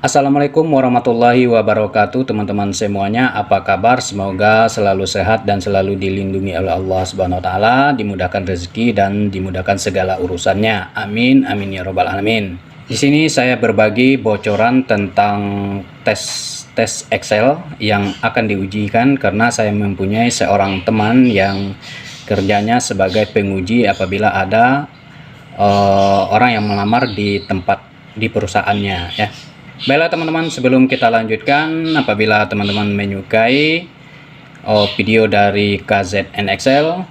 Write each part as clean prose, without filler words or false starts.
Assalamualaikum warahmatullahi wabarakatuh, teman-teman semuanya. Apa kabar? Semoga selalu sehat dan selalu dilindungi oleh Allah Subhanahu wa taala, dimudahkan rezeki dan dimudahkan segala urusannya. Amin amin ya robbal alamin. Di sini saya berbagi bocoran tentang tes Excel yang akan diujikan karena saya mempunyai seorang teman yang kerjanya sebagai penguji apabila ada orang yang melamar di perusahaannya ya. Baiklah teman-teman, sebelum kita lanjutkan, apabila teman-teman menyukai video dari KZN Excel,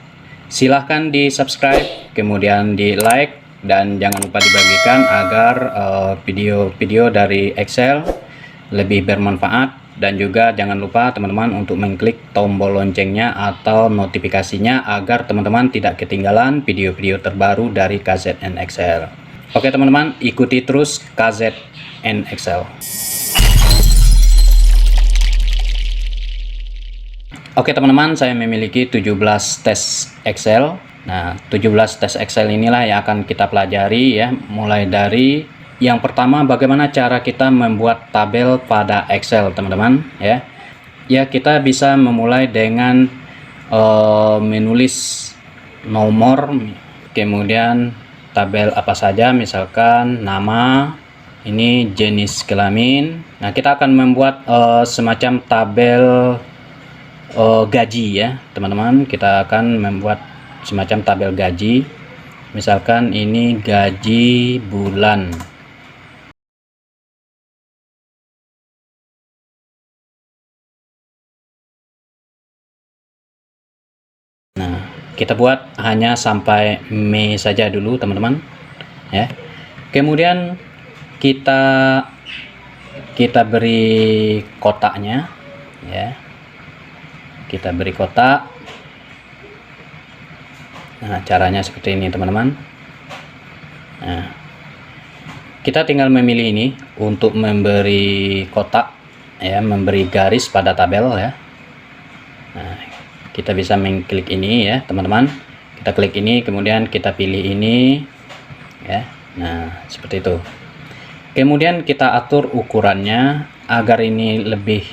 silahkan di subscribe, kemudian di like, dan jangan lupa dibagikan agar video-video dari Excel lebih bermanfaat. Dan juga jangan lupa teman-teman untuk mengklik tombol loncengnya atau notifikasinya agar teman-teman tidak ketinggalan video-video terbaru dari KZN Excel. Oke teman-teman, ikuti terus KZN Excel. Oke teman-teman, saya memiliki 17 tes Excel. Nah, 17 tes Excel inilah yang akan kita pelajari ya. Mulai dari yang pertama, bagaimana cara kita membuat tabel pada Excel teman-teman ya. Ya, kita bisa memulai dengan menulis nomor, kemudian tabel apa saja, misalkan nama, ini jenis kelamin. Nah, kita akan membuat semacam tabel gaji ya teman-teman. Kita akan membuat semacam tabel gaji, misalkan ini gaji bulan. Nah, kita buat hanya sampai Mei saja dulu teman-teman ya. Kemudian kita beri kotaknya ya. Kita beri kotak. Nah, caranya seperti ini teman-teman. Nah, kita tinggal memilih ini untuk memberi kotak ya, memberi garis pada tabel ya. Nah, kita bisa mengklik ini ya teman-teman. Kita klik ini, kemudian kita pilih ini ya. Nah, seperti itu. Kemudian kita atur ukurannya agar ini lebih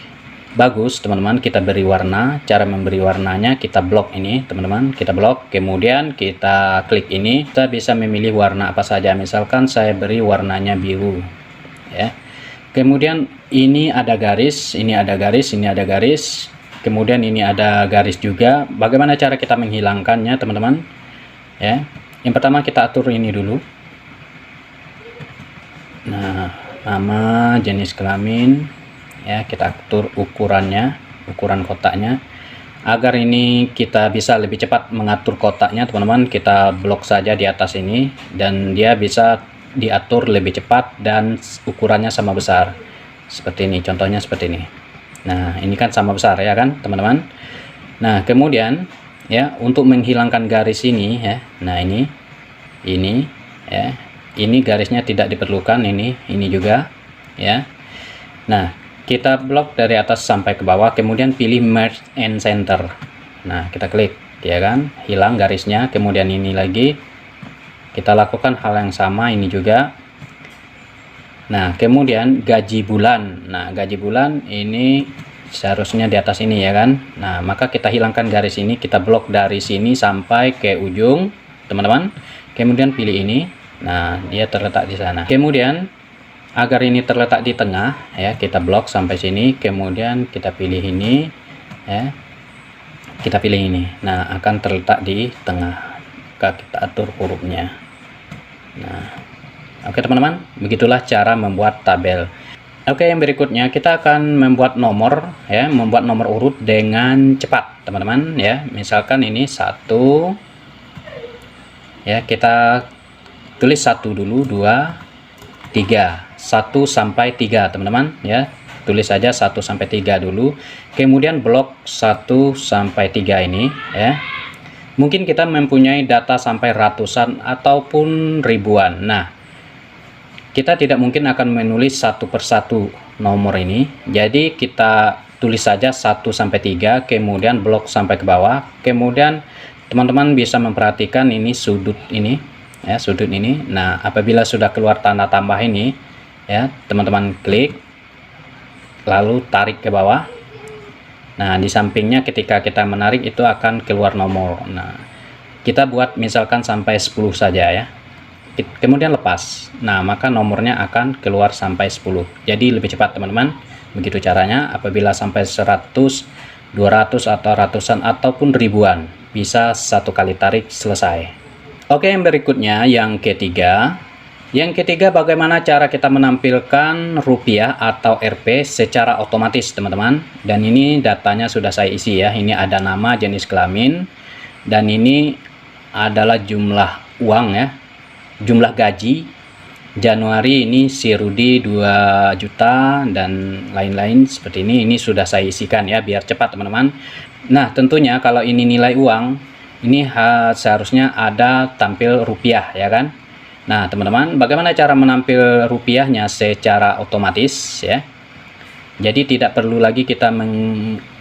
bagus teman-teman. Kita beri warna. Cara memberi warnanya kita blok ini teman-teman. Kita blok, kemudian kita klik ini. Kita bisa memilih warna apa saja. Misalkan saya beri warnanya biru ya. Kemudian ini ada garis, ini ada garis, ini ada garis. Kemudian ini ada garis juga. Bagaimana cara kita menghilangkannya teman-teman ya. Yang pertama kita atur ini dulu. Nah, nama, jenis kelamin ya, kita atur ukurannya, ukuran kotaknya. Agar ini kita bisa lebih cepat mengatur kotaknya teman-teman, kita blok saja di atas ini dan dia bisa diatur lebih cepat dan ukurannya sama besar. Seperti ini, contohnya seperti ini. Nah, ini kan sama besar ya kan teman-teman. Nah, kemudian ya untuk menghilangkan garis ini ya. Nah, ini ya. Ini garisnya tidak diperlukan, ini juga ya. Nah, kita blok dari atas sampai ke bawah, kemudian pilih merge and center. Nah, kita klik ya kan, hilang garisnya. Kemudian ini lagi kita lakukan hal yang sama, ini juga. Nah, kemudian gaji bulan. Nah, gaji bulan ini seharusnya di atas ini ya kan. Nah, maka kita hilangkan garis ini, kita blok dari sini sampai ke ujung teman-teman. Kemudian pilih ini. Nah, dia terletak di sana. Kemudian agar ini terletak di tengah ya, kita blok sampai sini. Kemudian kita pilih ini ya. Kita pilih ini. Nah, akan terletak di tengah. Maka kita atur hurufnya. Nah, oke teman-teman, begitulah cara membuat tabel. Oke, yang berikutnya kita akan membuat nomor ya, membuat nomor urut dengan cepat teman-teman ya. Misalkan ini 1 ya, kita tulis 1 dulu, 2, 3, 1 sampai 3 teman-teman ya. Tulis saja 1 sampai 3 dulu. Kemudian blok 1 sampai 3 ini ya. Mungkin kita mempunyai data sampai ratusan ataupun ribuan. Nah, kita tidak mungkin akan menulis satu persatu nomor ini. Jadi kita tulis saja 1 sampai 3, kemudian blok sampai ke bawah. Kemudian teman-teman bisa memperhatikan ini sudut ini ya, sudut ini. Nah, apabila sudah keluar tanda tambah ini ya, teman-teman klik lalu tarik ke bawah. Nah, di sampingnya ketika kita menarik itu akan keluar nomor. Nah, kita buat misalkan sampai 10 saja ya. Kemudian lepas. Nah, maka nomornya akan keluar sampai 10. Jadi lebih cepat teman-teman. Begitu caranya. Apabila sampai 100, 200 atau ratusan ataupun ribuan, bisa satu kali tarik selesai. Oke, yang berikutnya yang ketiga. Yang ketiga, bagaimana cara kita menampilkan rupiah atau Rp secara otomatis, teman-teman. Dan ini datanya sudah saya isi ya. Ini ada nama, jenis kelamin, dan ini adalah jumlah uang ya. Jumlah gaji. Januari ini si Rudi 2 juta dan lain-lain seperti ini. Ini sudah saya isikan ya, biar cepat teman-teman. Nah, tentunya kalau ini nilai uang, ini seharusnya ada tampil rupiah ya kan. Nah, teman-teman, bagaimana cara menampil rupiahnya secara otomatis ya? Jadi tidak perlu lagi kita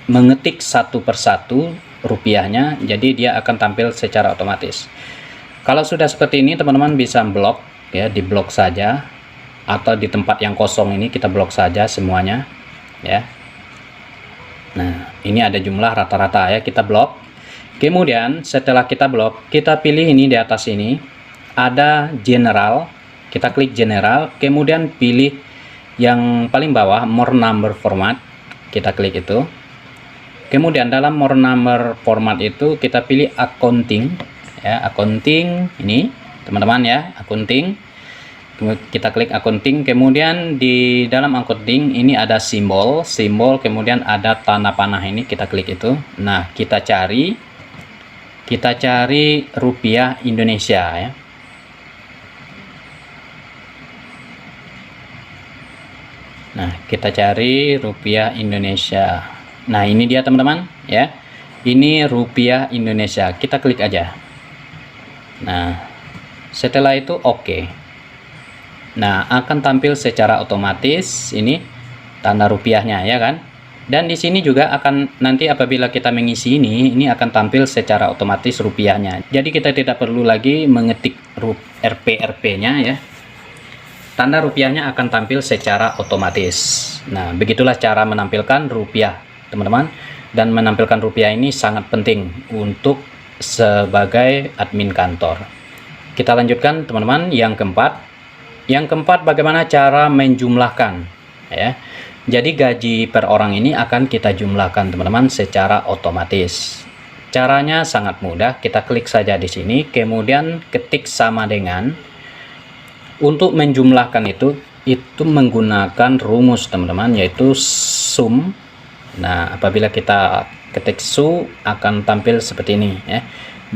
mengetik satu persatu rupiahnya, jadi dia akan tampil secara otomatis. Kalau sudah seperti ini, teman-teman bisa blok ya, di blok saja, atau di tempat yang kosong ini kita blok saja semuanya ya. Nah, ini ada jumlah rata-rata ya, kita blok. Kemudian setelah kita blok, kita pilih ini di atas ini. Ada general, kita klik general, kemudian pilih yang paling bawah more number format, kita klik itu. Kemudian dalam more number format itu kita pilih accounting ya, accounting ini teman-teman ya, accounting. Kita klik accounting, kemudian di dalam accounting ini ada simbol, kemudian ada tanda panah ini, kita klik itu. Nah, kita cari rupiah Indonesia ya. Nah, kita cari rupiah Indonesia. Nah, ini dia teman-teman ya. Ini rupiah Indonesia. Kita klik aja. Nah, setelah itu oke. Nah, akan tampil secara otomatis ini tanda rupiahnya ya kan. Dan di sini juga akan nanti apabila kita mengisi ini akan tampil secara otomatis rupiahnya. Jadi kita tidak perlu lagi mengetik RP-nya ya. Tanda rupiahnya akan tampil secara otomatis. Nah, begitulah cara menampilkan rupiah, teman-teman. Dan menampilkan rupiah ini sangat penting untuk sebagai admin kantor. Kita lanjutkan, teman-teman, yang keempat. Yang keempat, bagaimana cara menjumlahkan, ya. Jadi gaji per orang ini akan kita jumlahkan, teman-teman, secara otomatis. Caranya sangat mudah. Kita klik saja di sini, kemudian ketik sama dengan. Untuk menjumlahkan itu menggunakan rumus teman-teman, yaitu sum. Nah, apabila kita ketik su akan tampil seperti ini ya.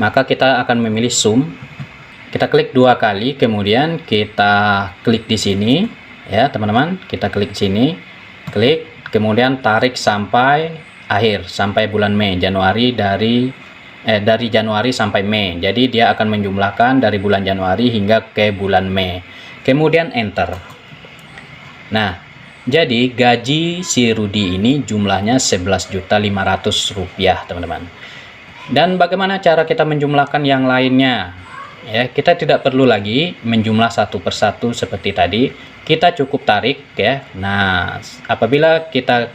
Maka kita akan memilih sum. Kita klik 2 kali, kemudian kita klik di sini ya, teman-teman. Kita klik sini, klik, kemudian tarik sampai akhir, sampai bulan Mei, Januari dari Januari sampai Mei. Jadi dia akan menjumlahkan dari bulan Januari hingga ke bulan Mei. Kemudian enter. Nah, jadi gaji si Rudi ini jumlahnya 11.500.000 rupiah, teman-teman. Dan bagaimana cara kita menjumlahkan yang lainnya? Ya, kita tidak perlu lagi menjumlah satu persatu seperti tadi. Kita cukup tarik ya. Nah, apabila kita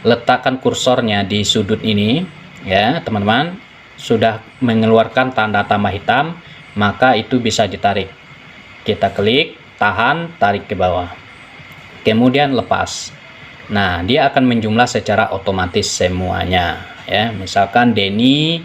letakkan kursornya di sudut ini ya, teman-teman, sudah mengeluarkan tanda tambah hitam, maka itu bisa ditarik. Kita klik, tahan, tarik ke bawah. Kemudian lepas. Nah, dia akan menjumlah secara otomatis semuanya ya. Misalkan Denny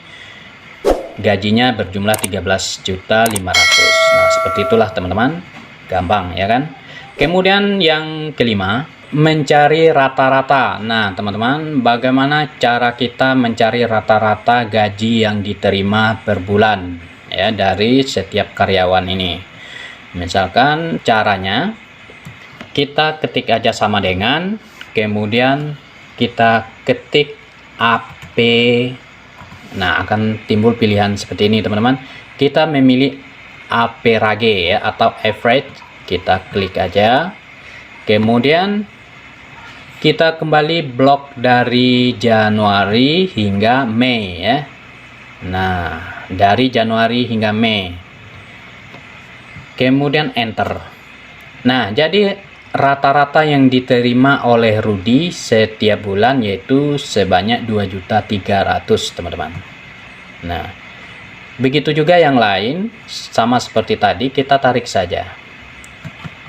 gajinya berjumlah 13.500.000. Nah, seperti itulah teman-teman. Gampang ya kan? Kemudian yang kelima, mencari rata-rata. Nah, teman-teman, bagaimana cara kita mencari rata-rata gaji yang diterima per bulan ya dari setiap karyawan ini? Misalkan caranya kita ketik aja sama dengan, kemudian kita ketik AP. Nah, akan timbul pilihan seperti ini teman-teman. Kita memilih AP rage ya, atau average. Kita klik aja, kemudian kita kembali blok dari Januari hingga Mei ya. Nah, dari Januari hingga Mei. Kemudian enter. Nah, jadi rata-rata yang diterima oleh Rudi setiap bulan yaitu sebanyak 2.300.000 teman-teman. Nah, begitu juga yang lain, sama seperti tadi, kita tarik saja.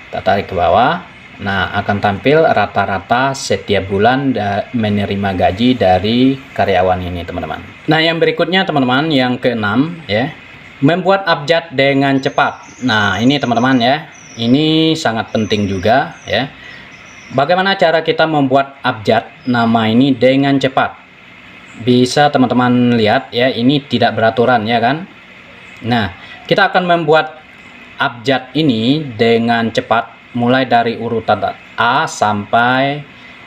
Kita tarik ke bawah. Nah, akan tampil rata-rata setiap bulan menerima gaji dari karyawan ini, teman-teman. Nah, yang berikutnya, teman-teman, yang keenam, ya, membuat abjad dengan cepat. Nah, ini teman-teman ya, ini sangat penting juga ya. Bagaimana cara kita membuat abjad nama ini dengan cepat? Bisa teman-teman lihat ya, ini tidak beraturan ya kan. Nah, kita akan membuat abjad ini dengan cepat mulai dari urutan A sampai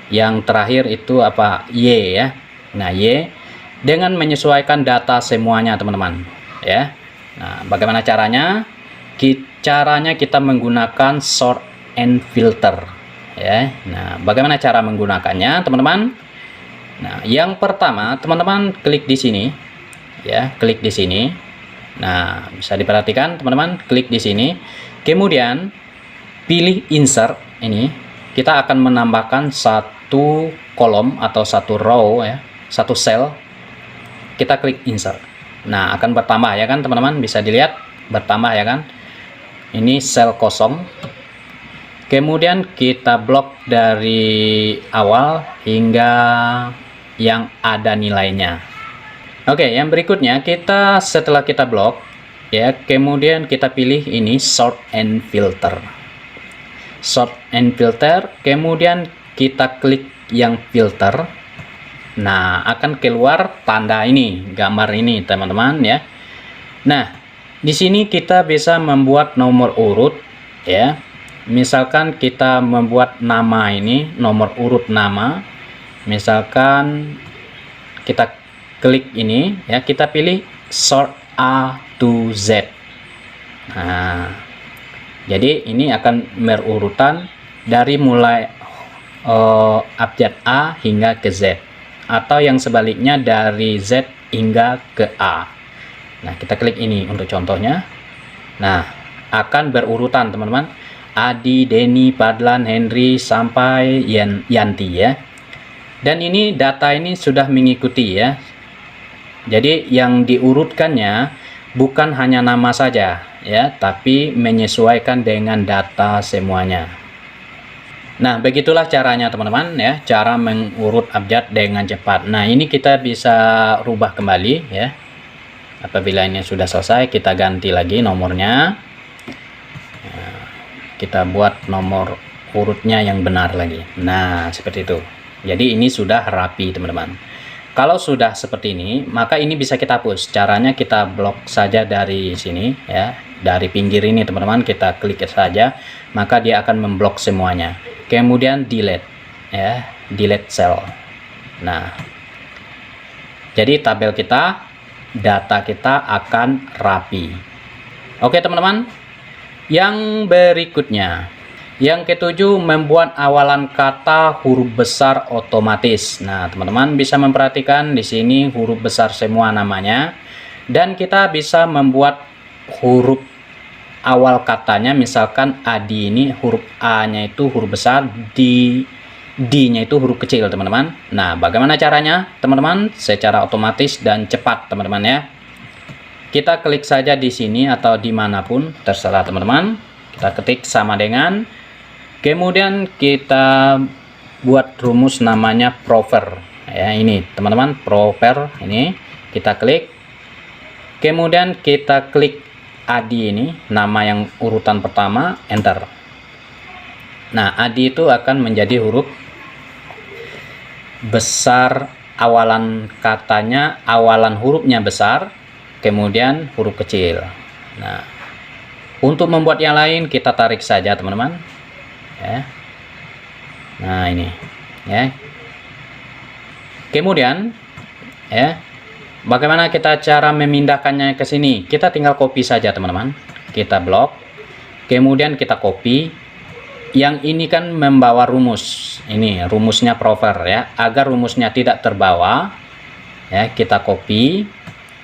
yang terakhir itu apa, Y ya. Nah, Y dengan menyesuaikan data semuanya teman-teman ya. Nah, bagaimana caranya? Caranya kita menggunakan sort and filter ya. Nah, bagaimana cara menggunakannya teman-teman? Nah, yang pertama teman-teman klik di sini ya, klik di sini. Nah, bisa diperhatikan teman-teman, klik di sini, kemudian pilih insert. Ini kita akan menambahkan satu kolom atau satu row ya, satu cell. Kita klik insert. Nah, akan bertambah ya kan teman-teman, bisa dilihat bertambah ya kan. Ini sel kosong. Kemudian kita blok dari awal hingga yang ada nilainya. Oke, yang berikutnya kita setelah kita blok ya, kemudian kita pilih ini sort and filter. Sort and filter, kemudian kita klik yang filter. Nah, akan keluar tanda ini, gambar ini teman-teman ya. Nah, di sini kita bisa membuat nomor urut ya. Misalkan kita membuat nama ini, nomor urut nama. Misalkan kita klik ini ya, kita pilih sort A to Z. Nah, jadi ini akan berurutan dari mulai abjad A hingga ke Z, atau yang sebaliknya dari Z hingga ke A. Nah, kita klik ini untuk contohnya. Nah, akan berurutan teman-teman, Adi, Denny, Padlan, Henry sampai Yanti ya. Dan ini data ini sudah mengikuti ya. Jadi yang diurutkannya bukan hanya nama saja ya, tapi menyesuaikan dengan data semuanya. Nah, begitulah caranya teman-teman ya, cara mengurut abjad dengan cepat. Nah, ini kita bisa rubah kembali ya. Apabila ini sudah selesai, kita ganti lagi nomornya. Nah, kita buat nomor urutnya yang benar lagi. Nah, seperti itu. Jadi ini sudah rapi teman-teman. Kalau sudah seperti ini, maka ini bisa kita hapus. Caranya kita blok saja dari sini ya, dari pinggir ini teman-teman, kita klik saja, maka dia akan memblok semuanya. Kemudian delete ya, delete cell. Nah, jadi tabel kita, data kita akan rapi. Oke teman-teman, yang berikutnya, yang ketujuh, membuat awalan kata huruf besar otomatis. Nah, teman-teman bisa memperhatikan di sini huruf besar semua namanya, dan kita bisa membuat huruf awal katanya. Misalkan Adi ini huruf A-nya itu huruf besar, D-nya itu huruf kecil, teman-teman. Nah, bagaimana caranya, teman-teman? Secara otomatis dan cepat, teman-teman ya. Kita klik saja di sini atau dimanapun, terserah teman-teman. Kita ketik sama dengan, kemudian kita buat rumus namanya prover ya. Ini teman-teman, prover ini kita klik, kemudian kita klik Adi ini, nama yang urutan pertama, enter. Nah, Adi itu akan menjadi huruf besar, awalan katanya, awalan hurufnya besar, kemudian huruf kecil. Nah, untuk membuat yang lain kita tarik saja teman-teman ya. Nah, ini ya. Kemudian ya, bagaimana kita cara memindahkannya ke sini? Kita tinggal copy saja teman-teman. Kita blok, kemudian kita copy. Yang ini kan membawa rumus. Ini rumusnya prover ya. Agar rumusnya tidak terbawa ya, kita copy,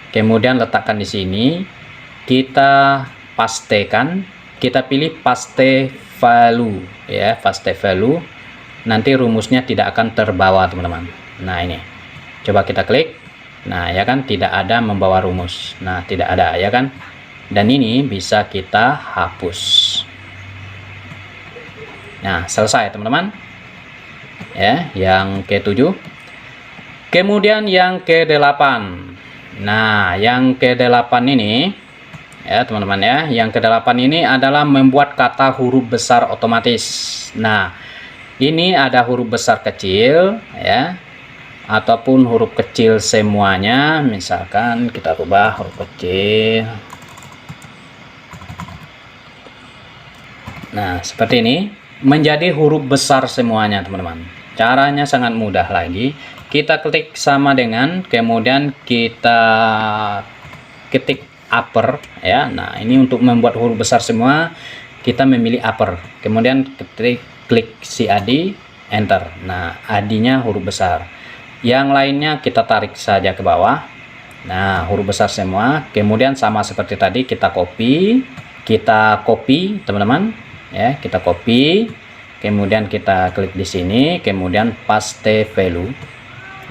kemudian letakkan di sini. Kita pastekan, kita pilih paste value ya, past value, nanti rumusnya tidak akan terbawa teman-teman. Nah ini coba kita klik, nah ya kan tidak ada membawa rumus, nah tidak ada ya kan, dan ini bisa kita hapus. Nah selesai teman-teman ya, yang ke-7. Kemudian yang ke-8. Nah yang ke-8 ini ya teman-teman ya, yang ke-8 ini adalah membuat kata huruf besar otomatis. Nah ini ada huruf besar kecil ya, ataupun huruf kecil semuanya. Misalkan kita rubah huruf kecil, nah seperti ini, menjadi huruf besar semuanya teman-teman. Caranya sangat mudah lagi, kita klik sama dengan, kemudian kita ketik upper ya. Nah ini untuk membuat huruf besar semua, kita memilih upper, kemudian klik si AD, enter. Nah AD nya huruf besar, yang lainnya kita tarik saja ke bawah. Nah huruf besar semua, kemudian sama seperti tadi kita copy teman-teman ya, kita copy, kemudian kita klik di sini, kemudian paste value.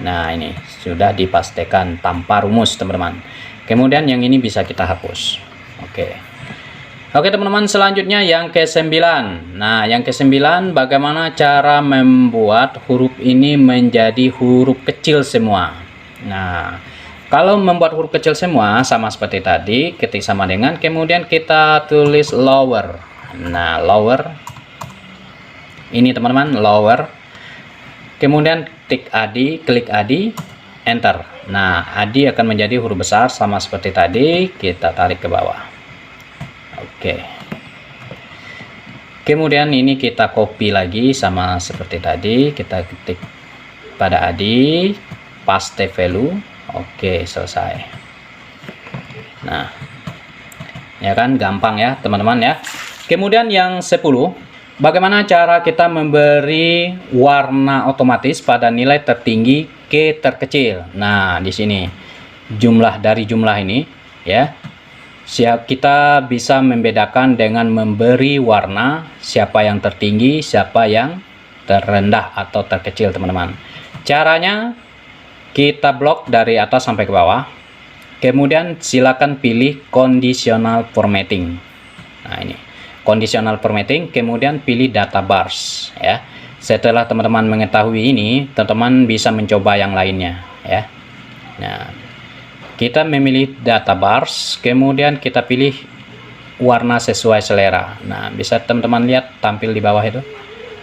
Nah ini sudah dipastekan tanpa rumus teman-teman. Kemudian yang ini bisa kita hapus. Oke teman-teman, selanjutnya yang ke-9. Nah yang ke-9, bagaimana cara membuat huruf ini menjadi huruf kecil semua. Nah kalau membuat huruf kecil semua sama seperti tadi, ketik sama dengan, kemudian kita tulis lower. Nah lower ini teman-teman, lower, kemudian klik AD, enter. Nah AD akan menjadi huruf besar sama seperti tadi, kita tarik ke bawah. Kemudian ini kita copy lagi sama seperti tadi, kita ketik pada AD, paste value. Selesai. Nah ya kan, gampang ya teman-teman ya. Kemudian yang 10, bagaimana cara kita memberi warna otomatis pada nilai tertinggi ke terkecil. Nah di sini dari jumlah ini ya, kita bisa membedakan dengan memberi warna siapa yang tertinggi, siapa yang terendah atau terkecil teman-teman. Caranya kita blok dari atas sampai ke bawah, kemudian silakan pilih conditional formatting. Nah ini conditional formatting, kemudian pilih data bars ya. Setelah teman-teman mengetahui ini, teman-teman bisa mencoba yang lainnya ya. Nah kita memilih data bars, kemudian kita pilih warna sesuai selera. Nah bisa teman-teman lihat tampil di bawah itu,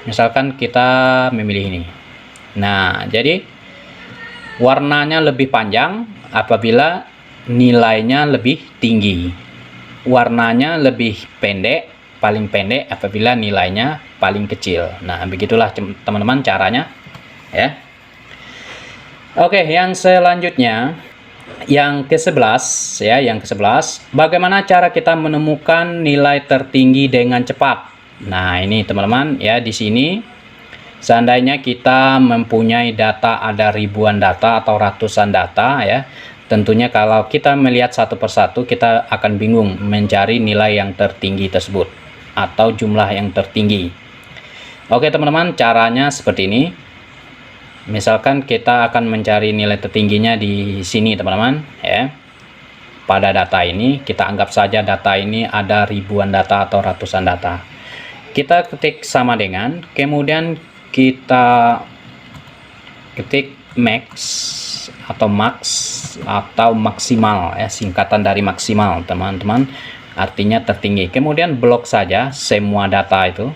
misalkan kita memilih ini. Nah jadi warnanya lebih panjang apabila nilainya lebih tinggi, warnanya lebih pendek, paling pendek apabila nilainya paling kecil. Nah begitulah teman-teman caranya ya. Yang selanjutnya yang ke-11 ya, yang ke-11, bagaimana cara kita menemukan nilai tertinggi dengan cepat. Nah ini teman-teman ya, di sini seandainya kita mempunyai data, ada ribuan data atau ratusan data ya, tentunya kalau kita melihat satu persatu kita akan bingung mencari nilai yang tertinggi tersebut atau jumlah yang tertinggi. Teman-teman, caranya seperti ini. Misalkan kita akan mencari nilai tertingginya di sini teman-teman ya. Pada data ini kita anggap saja data ini ada ribuan data atau ratusan data. Kita ketik sama dengan, kemudian kita ketik max atau maksimal ya, singkatan dari maksimal teman-teman, artinya tertinggi. Kemudian blok saja semua data itu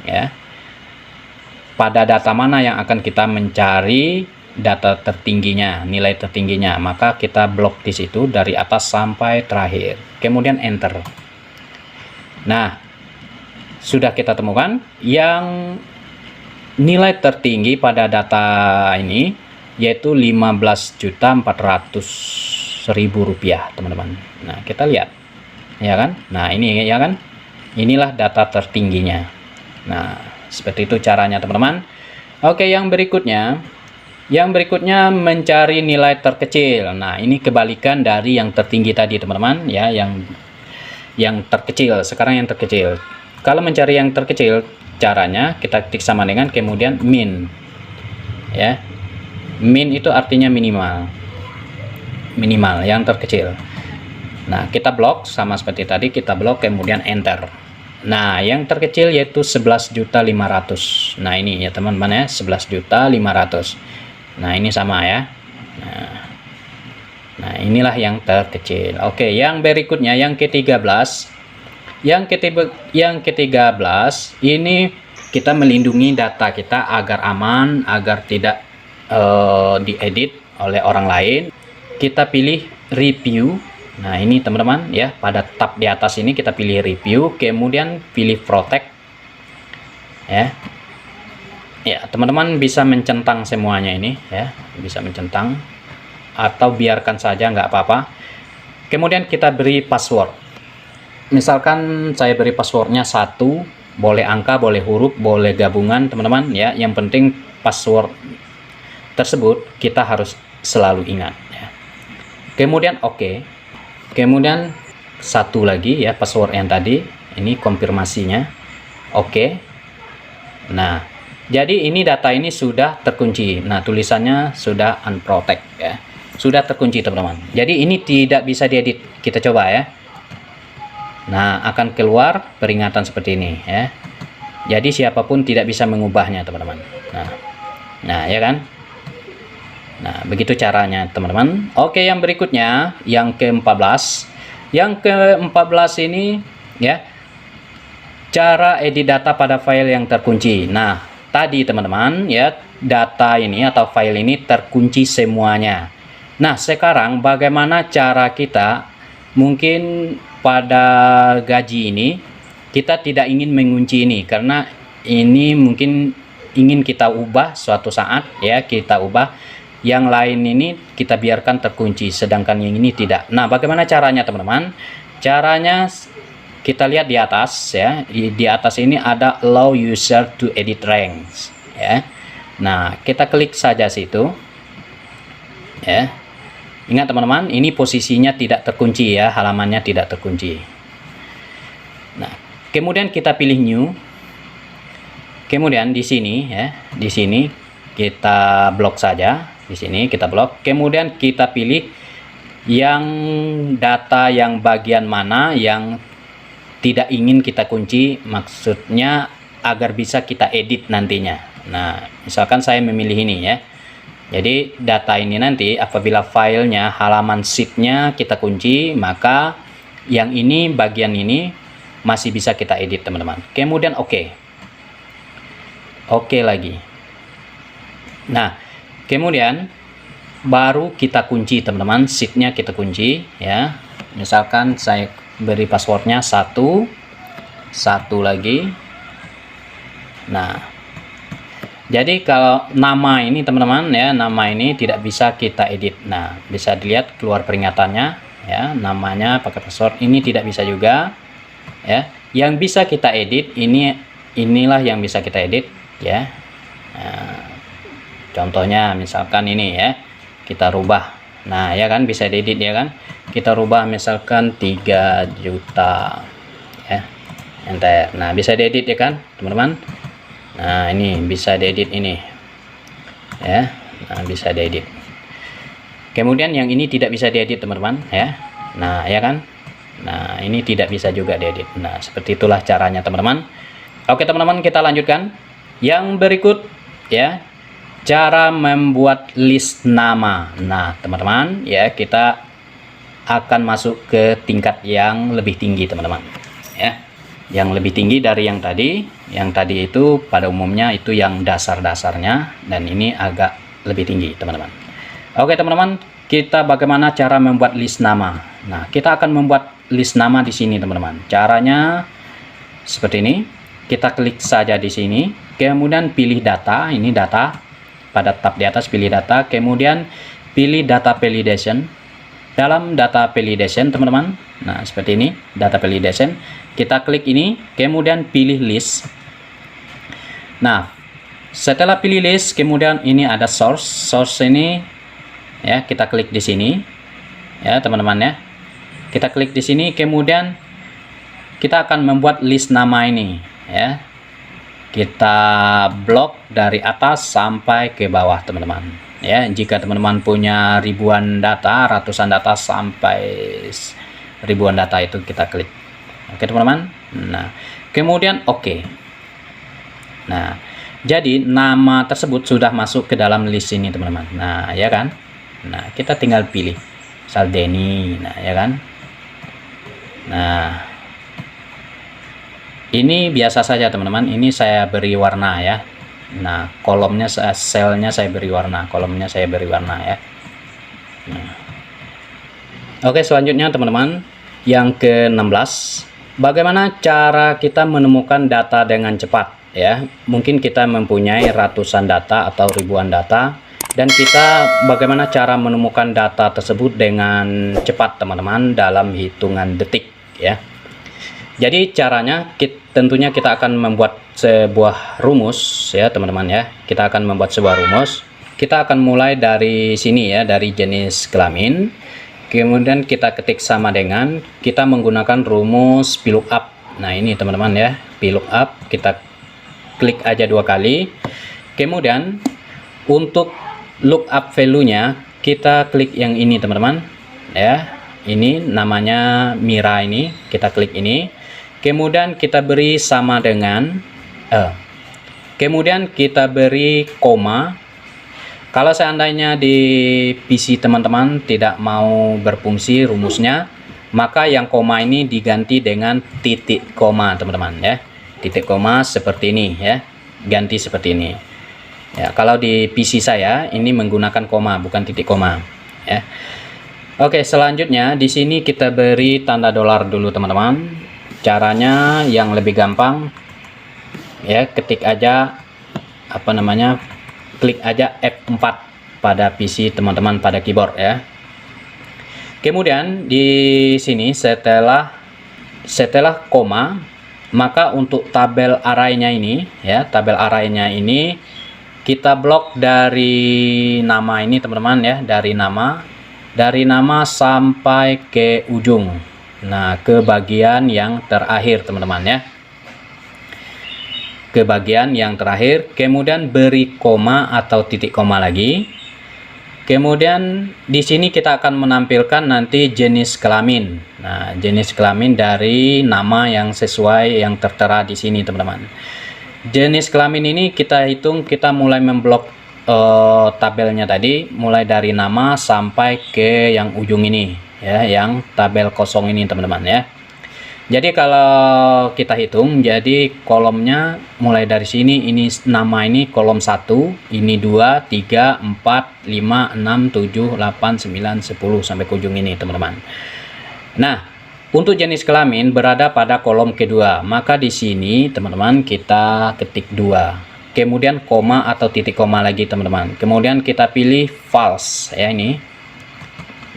ya. Pada data mana yang akan kita mencari data tertingginya, nilai tertingginya, maka kita blok di situ dari atas sampai terakhir, kemudian enter. Nah sudah kita temukan yang nilai tertinggi pada data ini yaitu Rp15.400.000 teman-teman. Nah kita lihat ya kan, nah ini ya kan, inilah data tertingginya. Nah seperti itu caranya teman-teman. Yang berikutnya mencari nilai terkecil. Nah ini kebalikan dari yang tertinggi tadi teman-teman ya, yang terkecil. Sekarang yang terkecil, Kalau mencari yang terkecil, caranya kita ketik sama dengan kemudian min, ya. Min itu artinya minimal, minimal yang terkecil. Nah, kita blok sama seperti tadi, kita blok kemudian enter. Nah, yang terkecil yaitu 11.500.000. Nah, ini ya teman-teman ya, 11.500.000. Nah, ini sama ya. Nah, inilah yang terkecil. Oke, yang berikutnya yang ke-13. Yang ke-13 ini kita melindungi data kita agar aman, agar tidak diedit oleh orang lain. Kita pilih review. Nah, ini teman-teman ya, pada tab di atas ini kita pilih review, kemudian pilih protect. Ya. Ya, teman-teman bisa mencentang semuanya ini ya, bisa mencentang atau biarkan saja nggak apa-apa. Kemudian kita beri password. Misalkan saya beri passwordnya 1, boleh angka, boleh huruf, boleh gabungan teman-teman ya. Yang penting password tersebut kita harus selalu ingat ya. Kemudian oke. Kemudian satu lagi ya, password yang tadi ini konfirmasinya oke. Nah, jadi ini data ini sudah terkunci. Nah, tulisannya sudah unprotect ya, sudah terkunci teman-teman. Jadi ini tidak bisa diedit. Kita coba ya. Nah, akan keluar peringatan seperti ini ya. Jadi siapapun tidak bisa mengubahnya teman-teman. Nah ya kan. Nah, begitu caranya teman-teman. Oke, yang berikutnya yang ke-14. Yang ke-14 ini ya, cara edit data pada file yang terkunci. Nah, tadi teman-teman ya, data ini atau file ini terkunci semuanya. Nah, sekarang bagaimana cara kita, mungkin pada gaji ini kita tidak ingin mengunci ini karena ini mungkin ingin kita ubah suatu saat ya, kita ubah. Yang lain ini kita biarkan terkunci, sedangkan yang ini tidak. Nah, bagaimana caranya teman-teman? Caranya kita lihat di atas ya. Di atas ini ada allow user to edit ranks ya. Nah, kita klik saja situ ya. Ingat teman-teman, ini posisinya tidak terkunci ya, halamannya tidak terkunci. Nah, kemudian kita pilih new. Kemudian di sini ya, di sini kita blok saja. Di sini kita blok, kemudian kita pilih yang data yang bagian mana yang tidak ingin kita kunci, maksudnya agar bisa kita edit nantinya. Nah, misalkan saya memilih ini ya. Jadi data ini nanti apabila filenya halaman sheetnya kita kunci, maka yang ini bagian ini masih bisa kita edit teman-teman. Kemudian oke. Oke lagi. Nah, kemudian baru kita kunci teman-teman, sheetnya kita kunci ya. Misalkan saya beri passwordnya 1 lagi. Nah, jadi kalau nama ini teman-teman ya, nama ini tidak bisa kita edit. Nah, bisa dilihat keluar peringatannya ya, namanya pakai password ini tidak bisa juga ya. Yang bisa kita edit inilah yang bisa kita edit ya. Nah, contohnya misalkan ini ya, kita rubah. Nah ya kan, bisa diedit ya kan, kita rubah misalkan 3 juta ya, enter. Nah, bisa diedit ya kan teman-teman. Nah, ini bisa diedit ini ya. Nah, bisa diedit. Kemudian yang ini tidak bisa diedit teman-teman ya. Nah ya kan, nah ini tidak bisa juga diedit. Nah, seperti itulah caranya teman-teman. Oke teman-teman, kita lanjutkan yang berikut ya, cara membuat list nama. Nah teman-teman ya, kita akan masuk ke tingkat yang lebih tinggi teman-teman ya, yang lebih tinggi dari yang tadi. Yang tadi itu pada umumnya itu yang dasar-dasarnya, dan ini agak lebih tinggi teman-teman. Oke teman-teman, kita bagaimana cara membuat list nama. Nah, kita akan membuat list nama di sini teman-teman. Caranya seperti ini. Kita klik saja di sini, kemudian pilih data. Ini data, pada tab di atas pilih data, kemudian pilih data validation. Dalam data validation teman-teman, nah seperti ini data validation, kita klik ini, kemudian pilih list. Nah, setelah pilih list, kemudian ini ada source ini ya, kita klik di sini ya teman-teman ya. Kita klik di sini, kemudian kita akan membuat list nama ini ya. Kita blok dari atas sampai ke bawah teman-teman ya. Jika teman-teman punya ribuan data, ratusan data sampai ribuan data, itu kita klik. Oke teman-teman. Nah, kemudian oke. Nah, jadi nama tersebut sudah masuk ke dalam list ini teman-teman. Nah, ya kan? Nah, kita tinggal pilih misal Denny. Nah, ya kan? Nah, ini biasa saja teman-teman. Ini saya beri warna ya. Nah, kolomnya, selnya saya beri warna, kolomnya saya beri warna ya. Nah. Oke, selanjutnya teman-teman, yang ke-16, bagaimana cara kita menemukan data dengan cepat ya. Mungkin kita mempunyai ratusan data atau ribuan data, dan kita bagaimana cara menemukan data tersebut dengan cepat teman-teman, dalam hitungan detik ya. Jadi caranya tentunya kita akan membuat sebuah rumus ya teman-teman ya. Kita akan membuat sebuah rumus. Kita akan mulai dari sini ya, dari jenis kelamin. Kemudian kita ketik sama dengan, kita menggunakan rumus VLOOKUP. Nah ini teman-teman ya, VLOOKUP, kita klik aja 2 kali. Kemudian untuk lookup value-nya kita klik yang ini teman-teman ya. Ini namanya Mira, ini kita klik ini. Kemudian kita beri sama dengan kemudian kita beri koma. Kalau seandainya di PC teman-teman tidak mau berfungsi rumusnya, maka yang koma ini diganti dengan titik koma teman-teman ya. Titik koma seperti ini ya, ganti seperti ini ya. Kalau di PC saya ini menggunakan koma, bukan titik koma ya. Oke, selanjutnya di sini kita beri tanda dolar dulu teman-teman. Caranya yang lebih gampang ya, ketik aja apa namanya, klik aja F4 pada PC teman-teman, pada keyboard ya. Kemudian di sini setelah koma, maka untuk tabel arraynya ini ya, tabel arraynya ini kita blok dari nama ini teman-teman ya, dari nama sampai ke ujung. Nah, ke bagian yang terakhir teman-teman ya, ke bagian yang terakhir. Kemudian beri koma atau titik koma lagi. Kemudian di sini kita akan menampilkan nanti jenis kelamin. Nah, jenis kelamin dari nama yang sesuai yang tertera di sini teman-teman. Jenis kelamin ini kita hitung, kita mulai memblok tabelnya tadi, mulai dari nama sampai ke yang ujung ini ya, yang tabel kosong ini teman-teman ya. Jadi kalau kita hitung, jadi kolomnya mulai dari sini, ini nama ini kolom 1, ini 2, 3, 4, 5, 6, 7, 8, 9, 10 sampai ke ujung ini teman-teman. Nah, untuk jenis kelamin berada pada kolom kedua, maka di sini teman-teman kita ketik 2. Kemudian koma atau titik koma lagi teman-teman. Kemudian kita pilih false ya ini.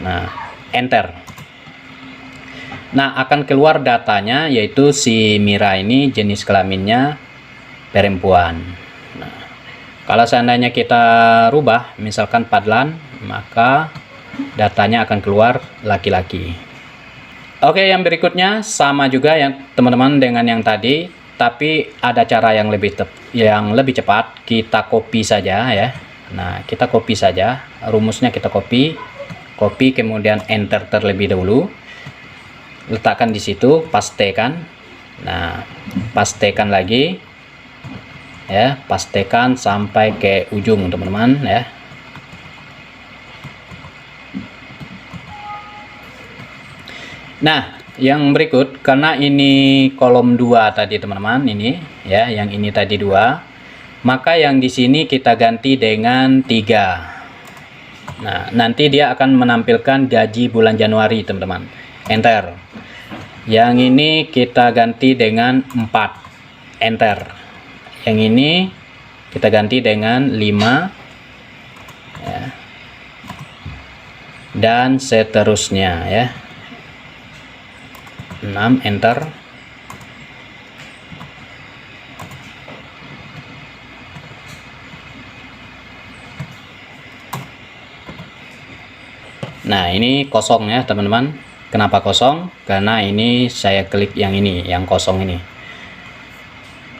Nah, enter. Nah, akan keluar datanya, yaitu si Mira ini jenis kelaminnya perempuan. Nah, kalau seandainya kita rubah misalkan Padlan, maka datanya akan keluar laki-laki. Oke, yang berikutnya sama juga yang teman-teman dengan yang tadi, tapi ada cara yang lebih cepat. Kita copy saja ya. Nah, kita copy saja, rumusnya kita copy kemudian enter terlebih dahulu, letakkan di situ, pastekan. Nah, pastekan lagi ya, pastekan sampai ke ujung teman-teman ya. Nah, yang berikut, karena ini kolom 2 tadi teman-teman, ini ya, yang ini tadi 2, maka yang di sini kita ganti dengan 3. Nah, nanti dia akan menampilkan gaji bulan Januari teman-teman. Enter. Yang ini kita ganti dengan 4. Enter. Yang ini kita ganti dengan 5 ya. Dan seterusnya ya. 6, enter. Nah, ini kosong ya teman-teman, Kenapa kosong? Karena ini saya klik yang ini, yang kosong ini.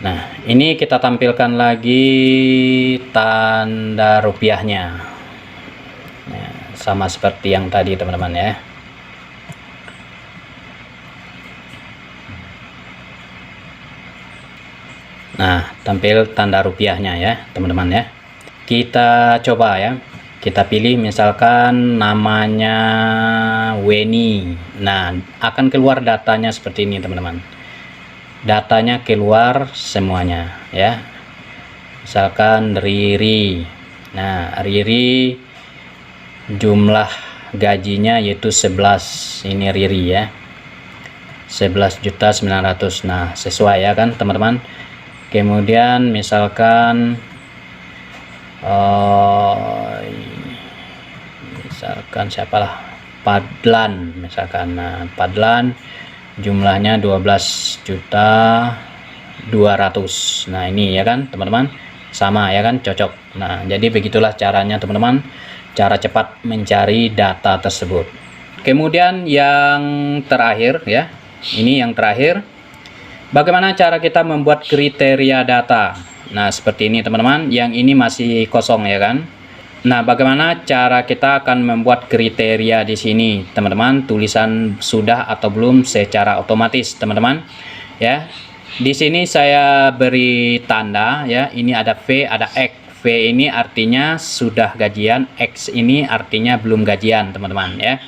Nah, ini kita tampilkan lagi tanda rupiahnya. Nah, sama seperti yang tadi teman-teman ya. Nah, tampil tanda rupiahnya ya teman-teman ya. Kita coba ya, kita pilih misalkan namanya Weni. Nah, akan keluar datanya seperti ini teman-teman. Datanya keluar semuanya ya. Misalkan Riri. Nah, Riri jumlah gajinya yaitu 11. Ini Riri ya, 11.900.000. Nah, sesuai ya kan teman-teman. Kemudian misalkan siapalah, Padlan misalkan. Nah, Padlan jumlahnya 12.200.000. Nah, ini ya kan teman-teman, sama ya kan, cocok. Nah, jadi begitulah caranya teman-teman, cara cepat mencari data tersebut. Kemudian yang terakhir ya, ini yang terakhir, bagaimana cara kita membuat kriteria data. Nah, seperti ini teman-teman, yang ini masih kosong ya kan. Nah, bagaimana cara kita akan membuat kriteria di sini teman-teman, tulisan sudah atau belum secara otomatis teman-teman ya. Di sini saya beri tanda ya, ini ada V, ada X. V ini artinya sudah gajian, X ini artinya belum gajian teman-teman ya.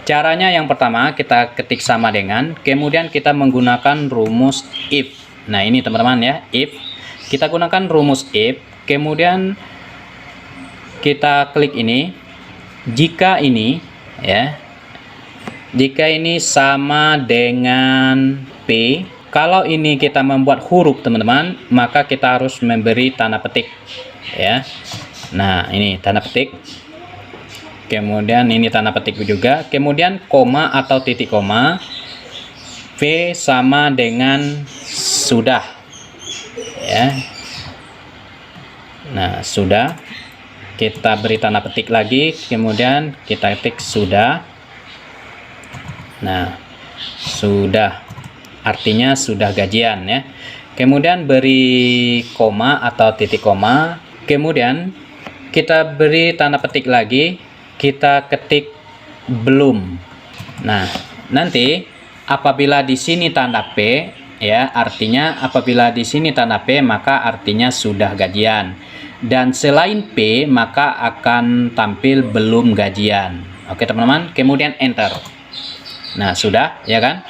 Caranya yang pertama, kita ketik sama dengan, kemudian kita menggunakan rumus if. Nah, ini teman-teman ya, if. Kita gunakan rumus if, kemudian kita klik ini. Jika ini ya, jika ini sama dengan P, kalau ini kita membuat huruf teman-teman, maka kita harus memberi tanda petik ya. Nah, ini tanda petik. Kemudian ini tanda petik juga, kemudian koma atau titik koma, V sama dengan sudah ya. Nah, sudah, kita beri tanda petik lagi, kemudian kita ketik sudah. Nah, sudah artinya sudah gajian ya. Kemudian beri koma atau titik koma, kemudian kita beri tanda petik lagi, kita ketik belum. Nah, nanti apabila di sini tanda P ya, artinya apabila di sini tanda P maka artinya sudah gajian, dan selain P maka akan tampil belum gajian. Oke teman-teman, kemudian enter. Nah, sudah ya kan.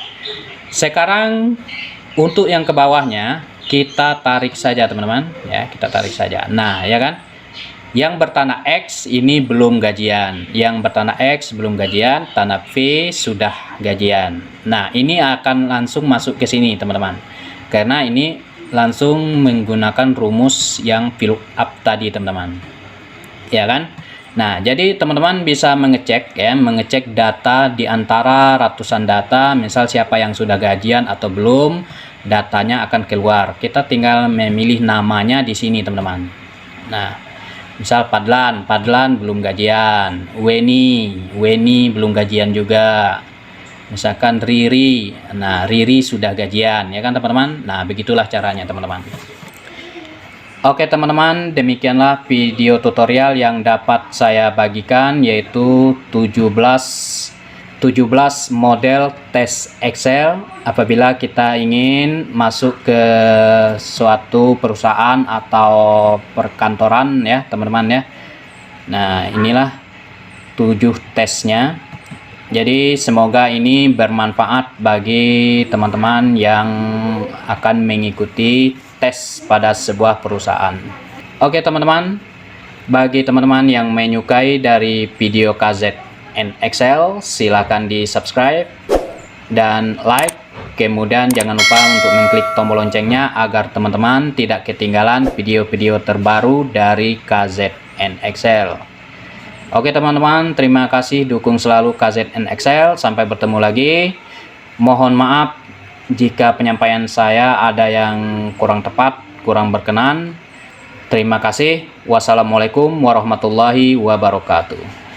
Sekarang untuk yang ke bawahnya kita tarik saja teman-teman ya, kita tarik saja. Nah, ya kan, yang bertanda X ini belum gajian, yang bertanda X belum gajian, tanda V sudah gajian. Nah, ini akan langsung masuk ke sini teman-teman, karena ini langsung menggunakan rumus yang fill up tadi teman-teman ya kan. Nah, jadi teman-teman bisa mengecek ya, mengecek data di antara ratusan data, misal siapa yang sudah gajian atau belum, datanya akan keluar. Kita tinggal memilih namanya di sini teman-teman. Nah, misal Padlan belum gajian, Weni belum gajian juga. Misalkan Riri, nah Riri sudah gajian ya kan teman-teman. Nah, begitulah caranya teman-teman. Oke teman-teman, demikianlah video tutorial yang dapat saya bagikan, yaitu 17 model tes Excel apabila kita ingin masuk ke suatu perusahaan atau perkantoran ya teman-teman ya. Nah, inilah 7 tesnya. Jadi semoga ini bermanfaat bagi teman-teman yang akan mengikuti tes pada sebuah perusahaan. Oke teman-teman, bagi teman-teman yang menyukai dari video KZN Excel, silakan di subscribe dan like. Kemudian jangan lupa untuk mengklik tombol loncengnya agar teman-teman tidak ketinggalan video-video terbaru dari KZN Excel. Oke teman-teman, terima kasih, dukung selalu KZN Excel. Sampai bertemu lagi. Mohon maaf jika penyampaian saya ada yang kurang tepat, kurang berkenan. Terima kasih. Wassalamualaikum warahmatullahi wabarakatuh.